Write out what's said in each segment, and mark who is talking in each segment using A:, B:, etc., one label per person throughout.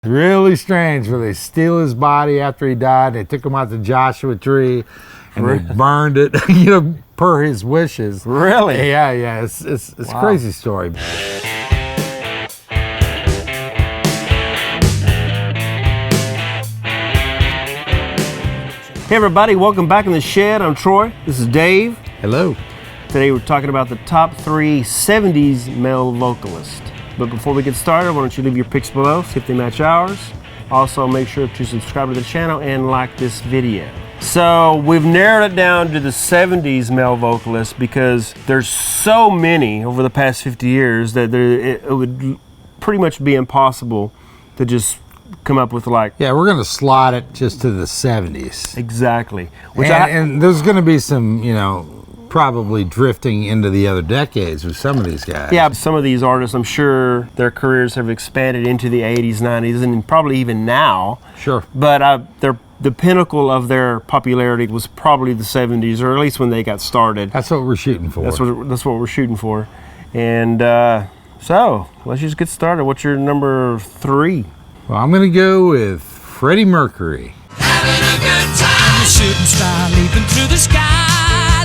A: Really strange where they steal his body after he died. They took him out to Joshua Tree and they burned it, per his wishes.
B: Really?
A: Yeah. It's a crazy story.
B: Hey everybody, welcome back in the shed. I'm Troy. This is Dave.
A: Hello.
B: Today we're talking about the top 3 70s male vocalists. But before we get started, why don't you leave your picks below, see if they match ours. Also, make sure to subscribe to the channel and like this video. So we've narrowed it down to the 70s male vocalists because there's so many over the past 50 years that it would pretty much be impossible to just come up with like...
A: Yeah, we're going to slot it just to the 70s.
B: Exactly.
A: And there's going to be some, probably drifting into the other decades with some of these guys.
B: Yeah, some of these artists, I'm sure their careers have expanded into the 80s, 90s, and probably even now.
A: Sure.
B: But the pinnacle of their popularity was probably the 70s, or at least when they got started.
A: That's what we're shooting for.
B: That's what we're shooting for. And so, let's just get started. What's your number 3?
A: Well, I'm going to go with Freddie Mercury.
C: Having a good time, shooting star leaping through the sky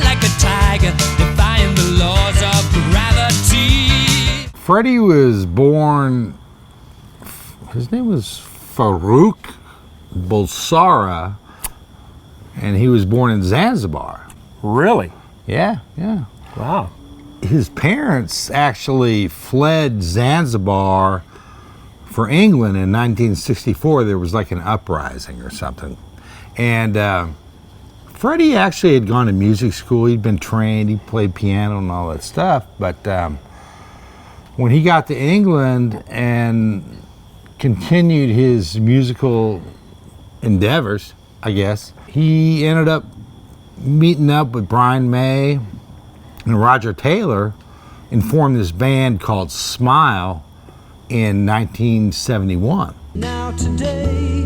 C: like a tiger, defying the laws of gravity.
A: Freddie was born, his name was Farouk Bulsara, and he was born in Zanzibar.
B: Really?
A: Yeah.
B: Wow.
A: His parents actually fled Zanzibar for England in 1964. There was like an uprising or something. And Freddie actually had gone to music school. He'd been trained. He played piano and all that stuff. But when he got to England and continued his musical endeavors, I guess, he ended up meeting up with Brian May and Roger Taylor and formed this band called Smile in 1971.
C: Now today,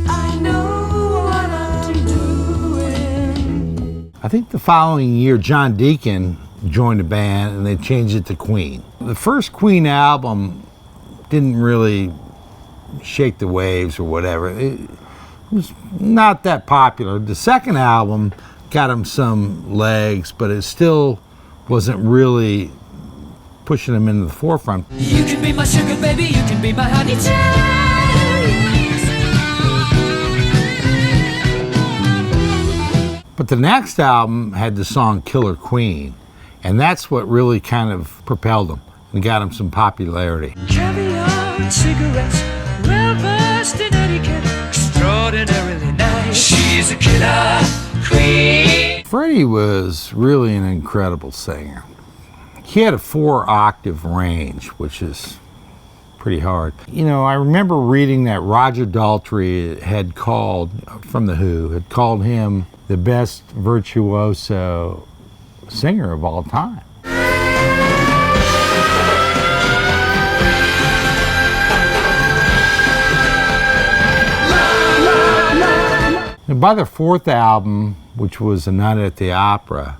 C: I know what I'm doing.
A: I think the following year, John Deacon joined the band and they changed it to Queen. The first Queen album didn't really shake the waves or whatever. It was not that popular. The second album got him some legs, but it still wasn't really pushing him into the forefront.
C: You can be my sugar baby, you can be my honey child.
A: But the next album had the song Killer Queen, and that's what really kind of propelled him and got him some popularity.
C: Caviar and cigarettes, well versed in etiquette, extraordinarily nice. She's a killer queen.
A: Freddie was really an incredible singer. He had a 4-octave range, which is pretty hard. I remember reading that Roger Daltrey had called, from The Who, had called him the best virtuoso singer of all time. And by the 4th album, which was A Night at the Opera,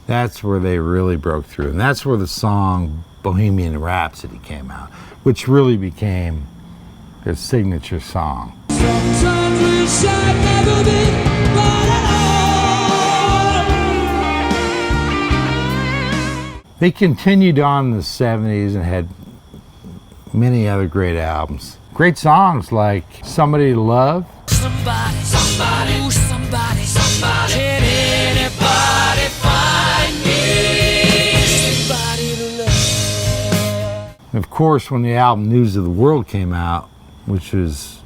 A: that's where they really broke through. And that's where the song Bohemian Rhapsody came out, which really became their signature song.
C: Sometimes we shall never be alone.
A: They continued on in the 70s and had many other great albums. Great songs like Somebody to Love.
C: Somebody, ooh, somebody. Can anybody find me? Somebody to love.
A: And of course, when the album News of the World came out, which was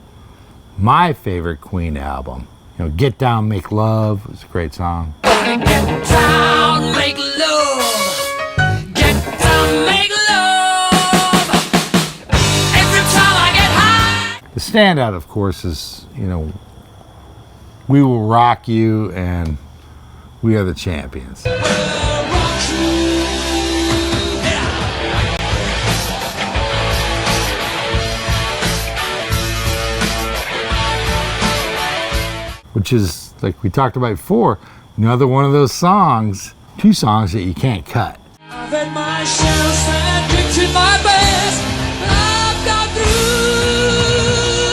A: my favorite Queen album, Get Down, Make Love was a great song.
C: Get down, make love. Get down, make love. Every time I get high.
A: The standout, of course, is, We Will Rock You and We Are the Champions. Which is, like we talked about before, another one of those songs, 2 songs that you can't cut.
C: I've had my share of sad drinks in my best. I've got through.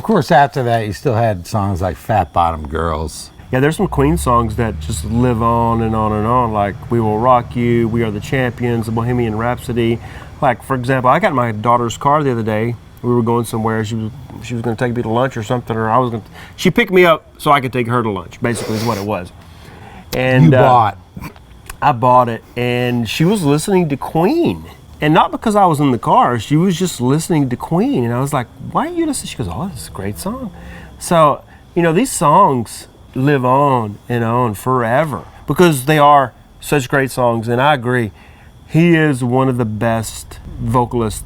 A: course, after that, you still had songs like Fat Bottom Girls.
B: Yeah, there's some Queen songs that just live on and on and on, like We Will Rock You, We Are the Champions, Bohemian Rhapsody. Like, for example, I got in my daughter's car the other day. We were going somewhere. She was going to take me to lunch or something, or I was going to. She picked me up so I could take her to lunch, basically, is what it was. And
A: You bought.
B: I bought it, and she was listening to Queen. And not because I was in the car, she was just listening to Queen. And I was like, why are you listening? She goes, oh, this is a great song. So, you know, these songs live on and on forever because they are such great songs. And I agree, he is one of the best vocalists,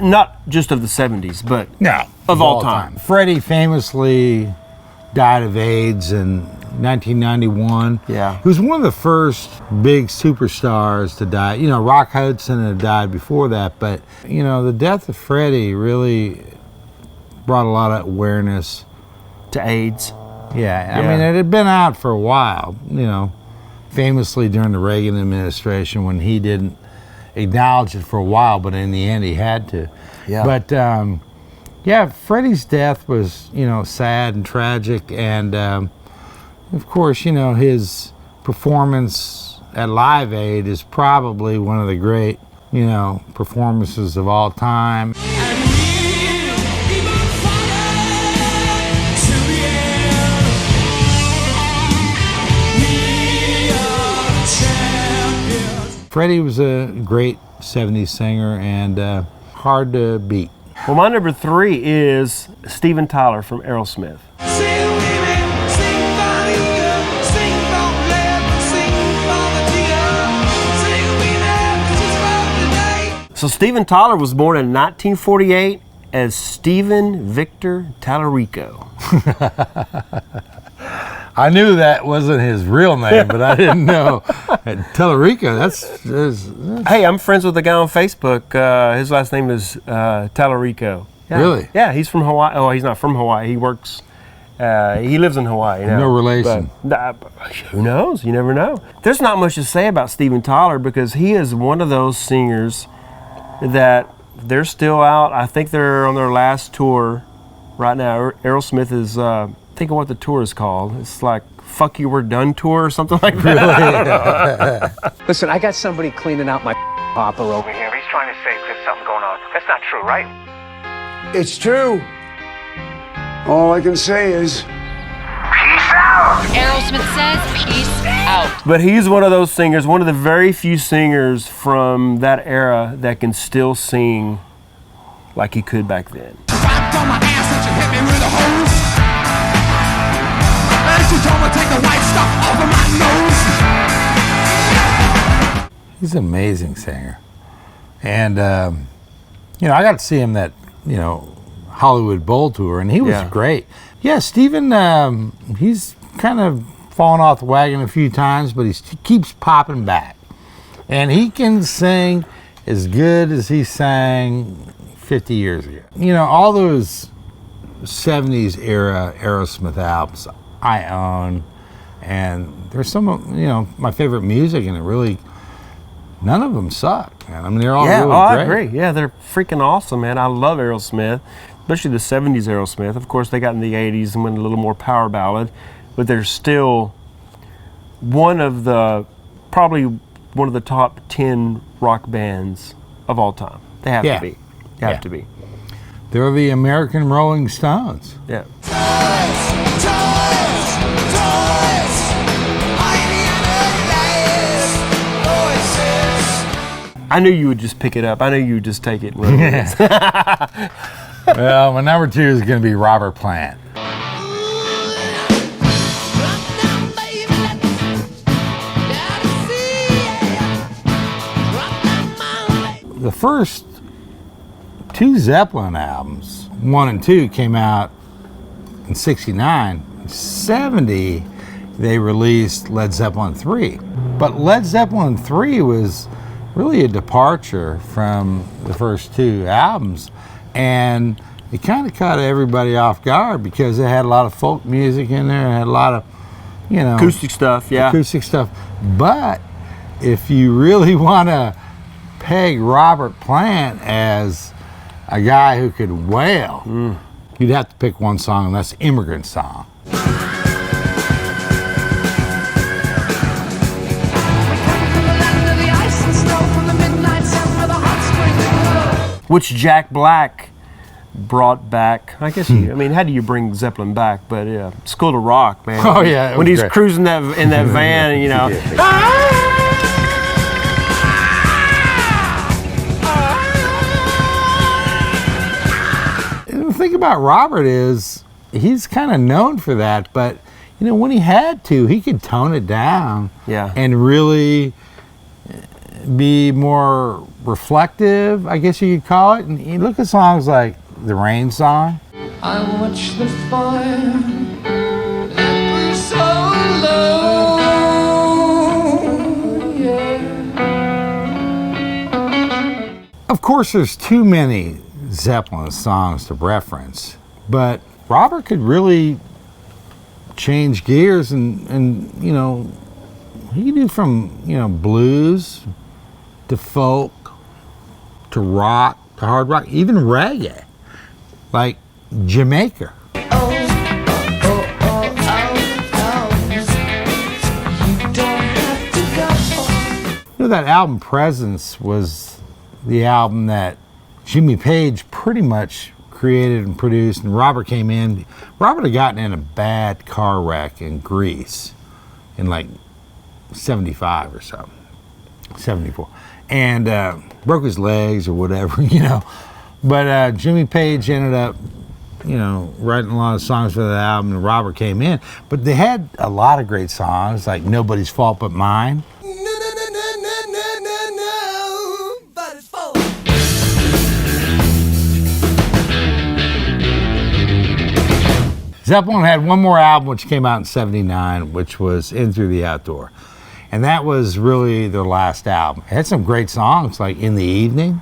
B: not just of the 70s, but of all time.
A: Freddie famously died of AIDS in 1991.
B: Yeah.
A: He was one of the first big superstars to die. You know, Rock Hudson had died before that, but, you know, the death of Freddie really brought a lot of awareness
B: to AIDS.
A: Yeah, I mean, it had been out for a while, you know, famously during the Reagan administration when he didn't acknowledge it for a while, but in the end he had to.
B: Yeah.
A: But, yeah, Freddie's death was, you know, sad and tragic, and of course, you know, his performance at Live Aid is probably one of the great, you know, performances of all time. Freddie was a great 70s singer and hard to beat.
B: Well, my number 3 is Steven Tyler from Aerosmith. So Steven Tyler was born in 1948 as Stephen Victor Tallarico.
A: I knew that wasn't his real name, but I didn't know. Tallarico, that's...
B: Hey, I'm friends with a guy on Facebook. His last name is Tallarico. Yeah.
A: Really?
B: Yeah, he's from Hawaii. Oh, he's not from Hawaii. He works, he lives in Hawaii now.
A: No relation.
B: But, who knows? You never know. There's not much to say about Steven Tyler because he is one of those singers that they're still out. I think they're on their last tour right now. Aerosmith is... think of what the tour is called. It's like "Fuck You, We're Done" tour or something like that.
D: Really? Listen, I got somebody cleaning out my hopper over here.
E: He's trying to say there's something going on. That's not true, right?
F: It's true. All I can say is...
E: Peace out!
G: Aerosmith says peace out.
B: But he's one of those singers, one of the very few singers from that era that can still sing like he could back then.
C: Dropped on my ass and she hit me with a hose. And she told me to take the white stuff off of my nose.
A: He's an amazing singer. And, you know, I got to see him that, you know, Hollywood Bowl tour, and he was great. Yeah, Steven, he's kind of fallen off the wagon a few times, but he keeps popping back. And he can sing as good as he sang 50 years ago. You know, all those 70s era Aerosmith albums I own, and there's some of, you know, my favorite music, and it really, none of them suck, man. I mean, they're all really great.
B: I agree. Yeah, they're freaking awesome, man. I love Aerosmith, especially the 70s Aerosmith. Of course, they got in the 80s and went a little more power ballad, but they're still probably one of the top 10 rock bands of all time. They have to be. They have to be.
A: They're the American Rolling Stones.
B: Yeah. I knew you would just pick it up. I knew you would just take it and run with it.
A: Well, my number 2 is going to be Robert Plant. The first 2 Zeppelin albums, 1 and 2, came out in '69. In '70, they released Led Zeppelin 3. But Led Zeppelin 3 was really a departure from the first 2 albums, and it kind of caught everybody off guard because it had a lot of folk music in there, it had a lot of, you know,
B: acoustic stuff.
A: But if you really want to peg Robert Plant as a guy who could wail, you'd have to pick one song, and that's Immigrant Song.
B: Which Jack Black brought back. I guess, I mean, how do you bring Zeppelin back? But yeah, School to Rock, man.
A: Oh, yeah.
B: When he's
A: great.
B: cruising in that van, you know.
A: The thing about Robert is he's kind of known for that, but you know, when he had to, he could tone it down and really be more reflective, I guess you could call it. And you look at songs like the Rain Song.
C: I watch the fire that grew so low, yeah.
A: Of course, there's too many Zeppelin songs to reference, but Robert could really change gears and you know, he could do from, you know, blues to folk to rock to hard rock, even reggae, like Jamaica.
C: You don't have to go.
A: You know, that album Presence was the album that Jimmy Page pretty much created and produced, and Robert came in. Robert had gotten in a bad car wreck in Greece in like 75 or so, 74, and broke his legs or whatever, you know. But Jimmy Page ended up, you know, writing a lot of songs for that album, and Robert came in. But they had a lot of great songs, like Nobody's Fault But Mine. Zeppelin had one more album which came out in '79, which was In Through the Outdoor. And that was really their last album. It had some great songs like In the Evening.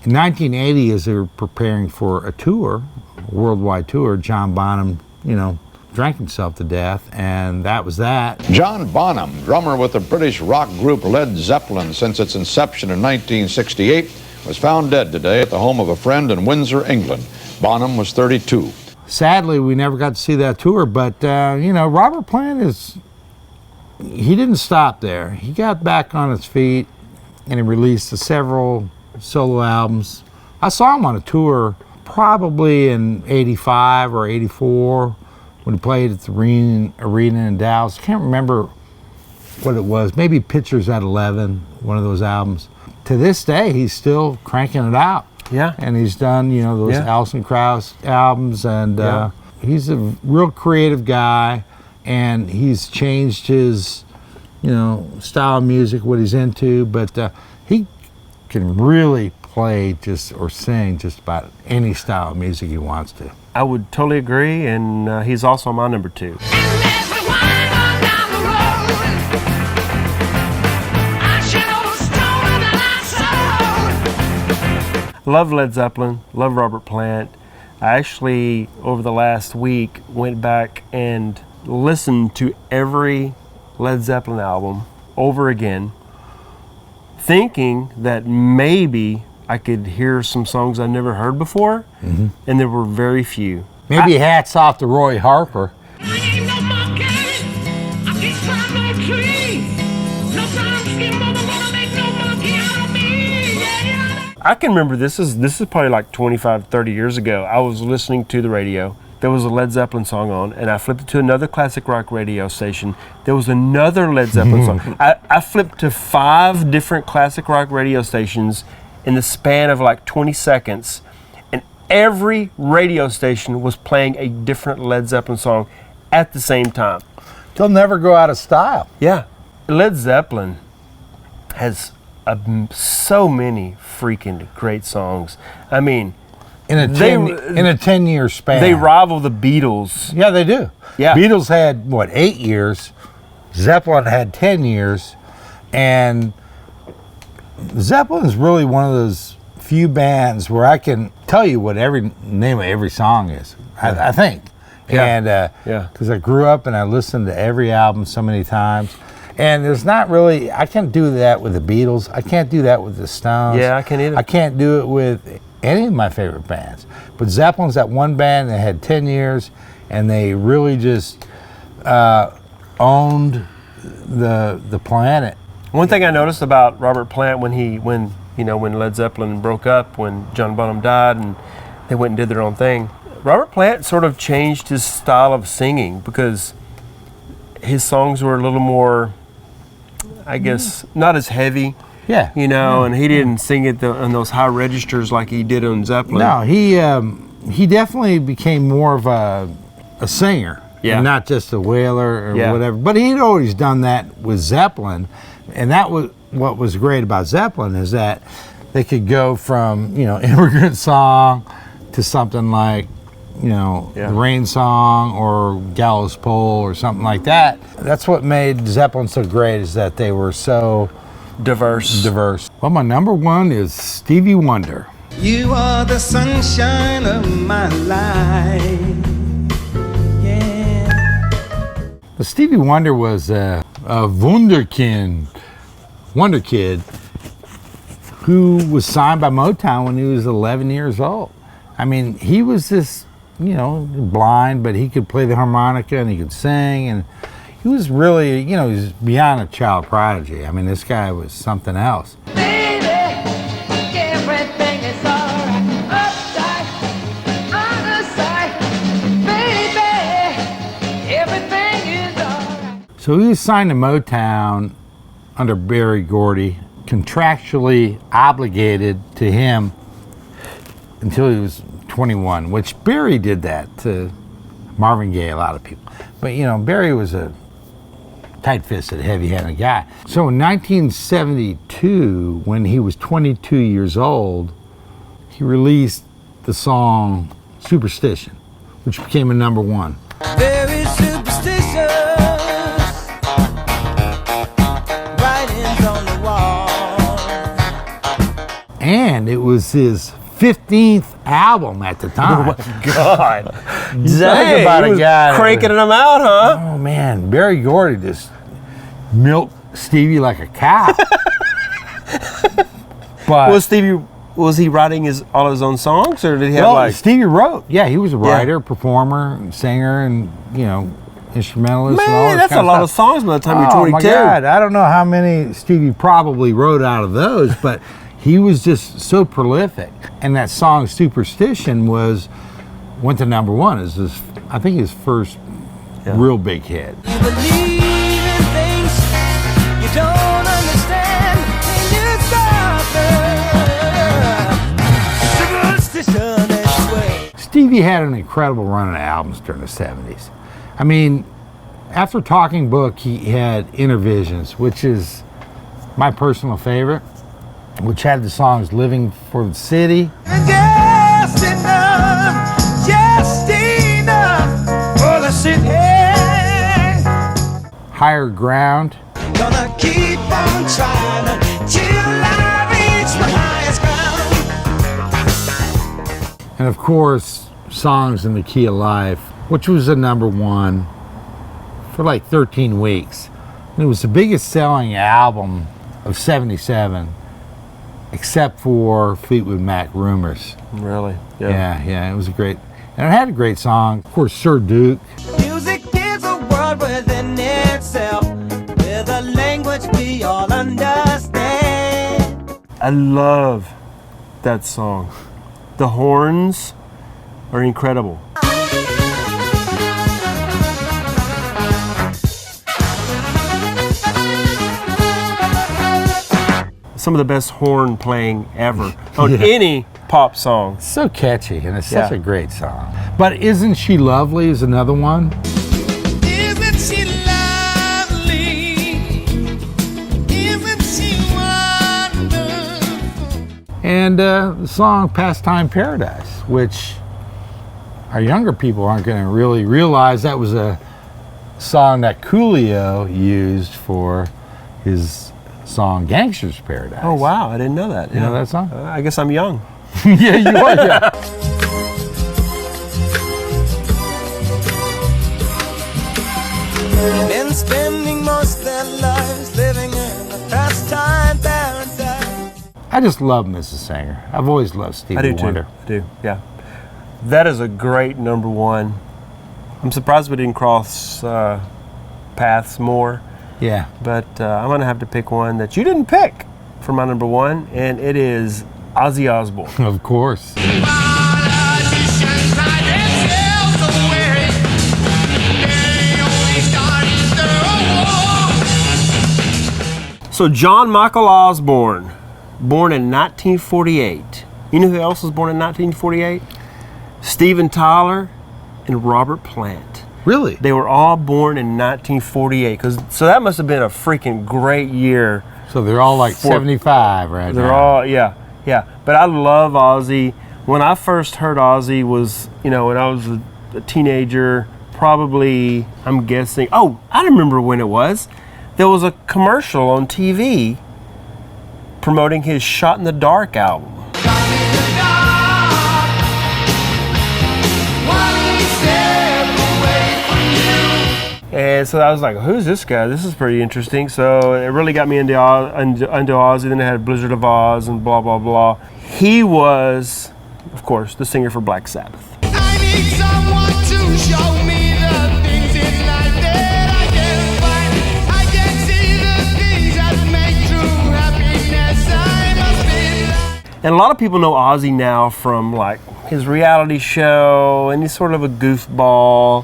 A: In 1980, as they were preparing for a tour, a worldwide tour, John Bonham, you know, drank himself to death, and that was that.
H: John Bonham, drummer with the British rock group Led Zeppelin since its inception in 1968, was found dead today at the home of a friend in Windsor, England. Bonham was 32.
A: Sadly, we never got to see that tour, but, you know, Robert Plant he didn't stop there. He got back on his feet, and he released several solo albums. I saw him on a tour probably in '85 or '84 when he played at the Arena in Dallas. I can't remember what it was. Maybe Pictures at 11, one of those albums. To this day, he's still cranking it out.
B: Yeah.
A: And he's done, you know, those Alison Krauss albums, and he's a real creative guy, and he's changed his, you know, style of music, what he's into, but he can really play or sing just about any style of music he wants to.
B: I would totally agree, and he's also my number 2. Love Led Zeppelin, love Robert Plant. I actually, over the last week, went back and listened to every Led Zeppelin album over again, thinking that maybe I could hear some songs I'd never heard before, and there were very few.
A: Maybe hats off to Roy Harper.
B: I can remember this is probably like 25, 30 years ago. I was listening to the radio. There was a Led Zeppelin song on, and I flipped it to another classic rock radio station. There was another Led Zeppelin song. I flipped to 5 different classic rock radio stations in the span of like 20 seconds, and every radio station was playing a different Led Zeppelin song at the same time.
A: They'll never go out of style.
B: Yeah. Led Zeppelin has so many freaking great songs. I mean,
A: in a 10-year span.
B: They rival the Beatles.
A: Yeah, they do.
B: Yeah.
A: Beatles had, 8 years. Zeppelin had 10 years. And Zeppelin's really one of those few bands where I can tell you what every name of every song is, I think.
B: Yeah.
A: And because I grew up and I listened to every album so many times. And there's not really, I can't do that with the Beatles. I can't do that with the Stones.
B: Yeah, I can't either.
A: I can't do it with any of my favorite bands. But Zeppelin's that one band that had 10 years, and they really just owned the planet.
B: One thing I noticed about Robert Plant when Led Zeppelin broke up, when John Bonham died, and they went and did their own thing, Robert Plant sort of changed his style of singing because his songs were a little more, I guess, not as heavy.
A: Yeah.
B: And he didn't sing it on those high registers like he did on Zeppelin.
A: No, he definitely became more of a singer, and not just a wailer or whatever. But he'd always done that with Zeppelin, and that was what was great about Zeppelin, is that they could go from Immigrant Song to something like the Rain Song or Gallows Pole or something like that. That's what made Zeppelin so great, is that they were so
B: diverse.
A: Well, my number one is Stevie Wonder.
C: You are the sunshine of my life. Yeah.
A: Well, Stevie Wonder was a wonder kid who was signed by Motown when he was 11 years old. I mean, he was this, blind, but he could play the harmonica and he could sing, and he was really, he was beyond a child prodigy. I mean, this guy was something else.
C: Baby, everything is alright. Upside, underside. Baby, everything is alright.
A: So he was signed to Motown under Berry Gordy, contractually obligated to him until he was 21, which Berry did that to Marvin Gaye, a lot of people. But Berry was a tight-fisted, heavy-handed guy. So in 1972, when he was 22 years old, he released the song Superstition, which became a number one.
C: Very superstitious. Writings on the wall.
A: And it was his 15th album at the time.
B: Oh my God.
A: Dang, about a guy
B: cranking them out, huh?
A: Oh man, Berry Gordy just milked Stevie like a cow. But
B: was he writing all his own songs, or did he have
A: Stevie wrote. Yeah, he was a writer, performer, singer, and instrumentalist.
B: Man,
A: and all
B: that's a lot of songs by the time you're 22.
A: Oh my God, I don't know how many Stevie probably wrote out of those, but he was just so prolific. And that song Superstition went to number one. It was I think his first real big hit.
C: You believe in things you don't understand, and you suffer. Superstition anyway.
A: Stevie had an incredible run of albums during the 70s. I mean, after Talking Book, he had Inner Visions, which is my personal favorite, which had the songs Living for the City.
C: Just enough for the city.
A: Higher Ground.
C: Gonna keep on trying till I reach the highest ground.
A: And of course, Songs in the Key of Life, which was a number one for like 13 weeks. And it was the biggest selling album of 77, except for Fleetwood Mac Rumors.
B: Really?
A: Yeah, it was a great, and it had a great song. Of course, Sir Duke.
C: Music is a world within itself, with a language we all understand.
B: I love that song. The horns are incredible. Some of the best horn playing ever on any pop song.
A: So catchy, and it's such a great song. But Isn't She Lovely is another one.
C: Isn't she lovely? Isn't she wonderful?
A: And the song Pastime Paradise, which our younger people aren't going to really realize that was a song that Coolio used for his song Gangster's Paradise.
B: Oh wow, I didn't know that.
A: You know that song?
B: I guess I'm young.
A: Yeah, you are. Yeah.
C: Men spending most their life
A: I just love him as a singer. I've always loved Stevie
B: I do
A: Wonder.
B: too. I do, yeah. That is a great number one. I'm surprised we didn't cross paths more.
A: Yeah.
B: But I'm going to have to pick one that you didn't pick for my number one, and it is Ozzy Osbourne.
A: Of course.
B: So John Michael Osbourne, born in 1948. You know who else was born in 1948? Steven Tyler and Robert Plant.
A: Really?
B: They were all born in 1948. So that must have been a freaking great year.
A: So they're all like 75 right now.
B: They're all, yeah. But I love Ozzy. When I first heard Ozzy was, when I was a teenager, probably, I'm guessing, I remember when it was. There was a commercial on TV promoting his Shot in the Dark album. And so I was like, who's this guy? This is pretty interesting. So it really got me into Ozzy. Then they had Blizzard of Oz and blah, blah, blah. He was, of course, the singer for Black Sabbath.
C: I need someone to show me the things in life that I can't find. I can see the things that make true happiness. I must be blind.
B: And a lot of people know Ozzy now from like his reality show, and he's sort of a goofball.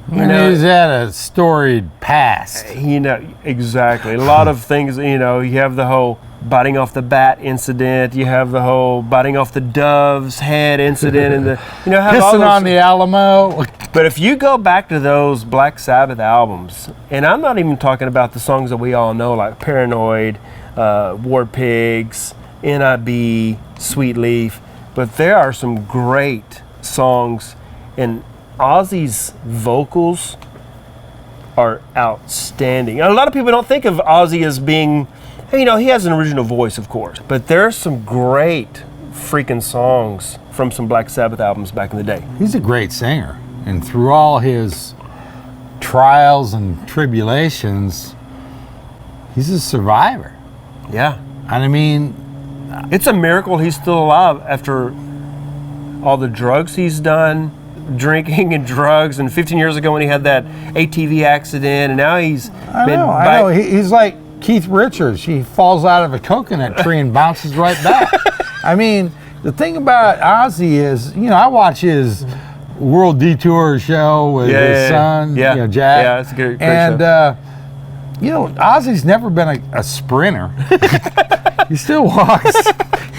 A: He's had a storied past.
B: Exactly. A lot of things, you have the whole biting off the bat incident, you have the whole biting off the dove's head incident, and
A: Pissing on the Alamo.
B: But if you go back to those Black Sabbath albums, and I'm not even talking about the songs that we all know, like Paranoid, War Pigs, NIB, Sweet Leaf, but there are some great songs, and Ozzy's vocals are outstanding. And a lot of people don't think of Ozzy as being, he has an original voice, of course, but there's some great freaking songs from some Black Sabbath albums back in the day.
A: He's a great singer, and through all his trials and tribulations, he's a survivor.
B: Yeah.
A: And I mean,
B: it's a miracle he's still alive after all the drugs he's done, drinking and drugs, and 15 years ago when he had that ATV accident, and now he's
A: I know. He's like Keith Richards. He falls out of a coconut tree and bounces right back. I mean, the thing about Ozzy is, I watch his World Detour show with his son, Jack.
B: Yeah, it's a great
A: show. Ozzy's never been a sprinter. He still walks.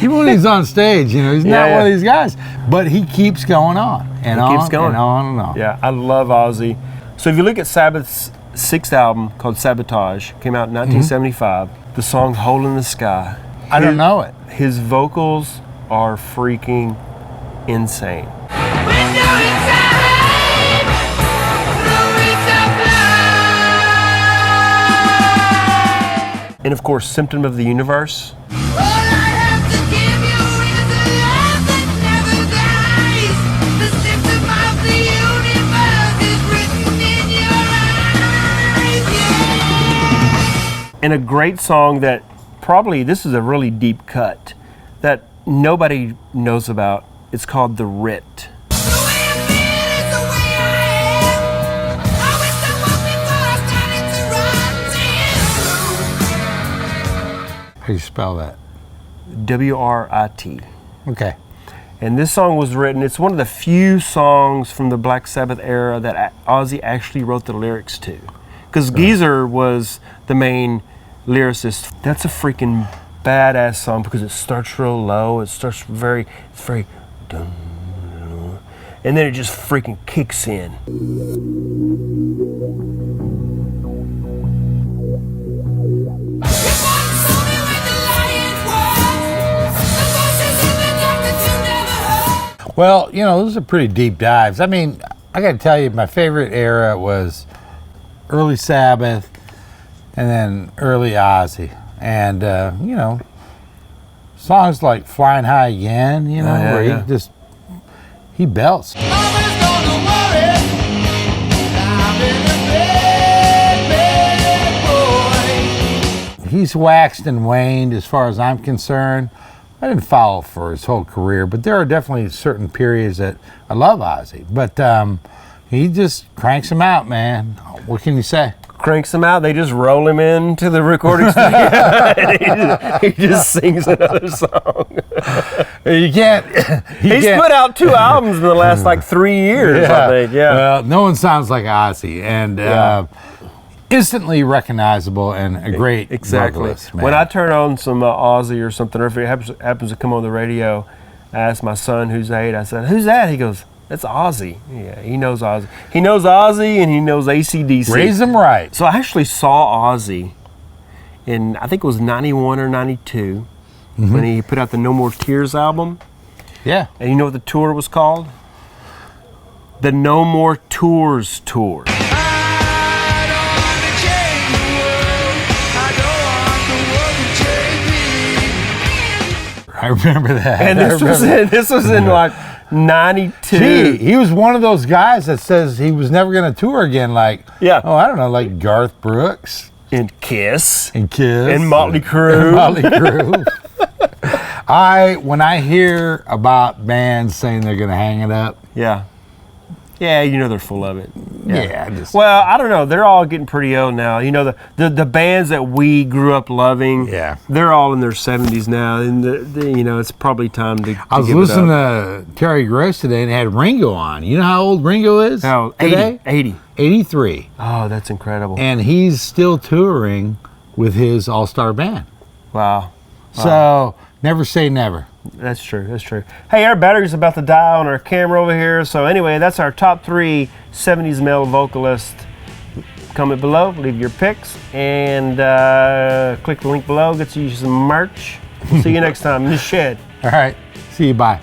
A: Even when he's on stage, he's not one of these guys. But he keeps going on and on and on and on.
B: Yeah, I love Ozzy. So if you look at Sabbath's sixth album called Sabotage, came out in 1975, the song Hole in the Sky.
A: I don't know it.
B: His vocals are freaking insane. And of course, Symptom of the Universe. And a great song that probably, this is a really deep cut that nobody knows about. It's called The Writ.
A: How do you spell that?
B: W-R-I-T.
A: Okay.
B: And this song was written, it's one of the few songs from the Black Sabbath era that Ozzy actually wrote the lyrics to. Because Geezer was the main lyricist. That's a freaking badass song because it starts real low. It starts very dun, dun, and then it just freaking kicks in.
A: Well, those are pretty deep dives. I mean, I got to tell you, my favorite era was early Sabbath and then early Ozzy. And, songs like Flying High Again, where he belts. he's waxed and waned as far as I'm concerned. I didn't follow for his whole career, but there are definitely certain periods that I love Ozzy. But he just cranks them out, man. What can you say?
B: Cranks them out. They just roll him into the recording studio. And he just sings another song.
A: You can't.
B: He's put out 2 albums in the last like 3 years, I think. Yeah.
A: Well, no one sounds like Ozzy, and instantly recognizable and a great vocalist, man.
B: When I turn on some Ozzy or something, or if it happens to come on the radio, I ask my son, who's 8, I said, "Who's that?" He goes, "That's Ozzy." Yeah, he knows Ozzy. He knows Ozzy and he knows AC/DC.
A: Raise him right.
B: So I actually saw Ozzy in, I think it was 91 or 92, when he put out the No More Tears album.
A: Yeah.
B: And you know what the tour was called? The No More Tours Tour.
A: I remember that.
B: And this was in like 92.
A: Gee, he was one of those guys that says he was never going to tour again. Like, I don't know, like Garth Brooks.
B: And Kiss.
A: And Kiss.
B: And Motley Crue.
A: And Motley Crue. When I hear about bands saying they're going to hang it up.
B: Yeah. Yeah, you know they're full of it.
A: Yeah.
B: Well, I don't know. They're all getting pretty old now. You know, the bands that we grew up loving, they're all in their 70s now. And, you know, it's probably time to
A: I was listening to Terry Gross today and had Ringo on. You know how old Ringo is?
B: How?
A: Today?
B: 80.
A: 83.
B: Oh, that's incredible.
A: And he's still touring with his all-star band.
B: Wow.
A: So, never say never.
B: That's true. That's true. Hey, our battery's about to die on our camera over here. So anyway, that's our top 3 70s male vocalists. Comment below, leave your picks, and click the link below. Get you some merch. We'll see you next time in the shed.
A: All right. See you. Bye.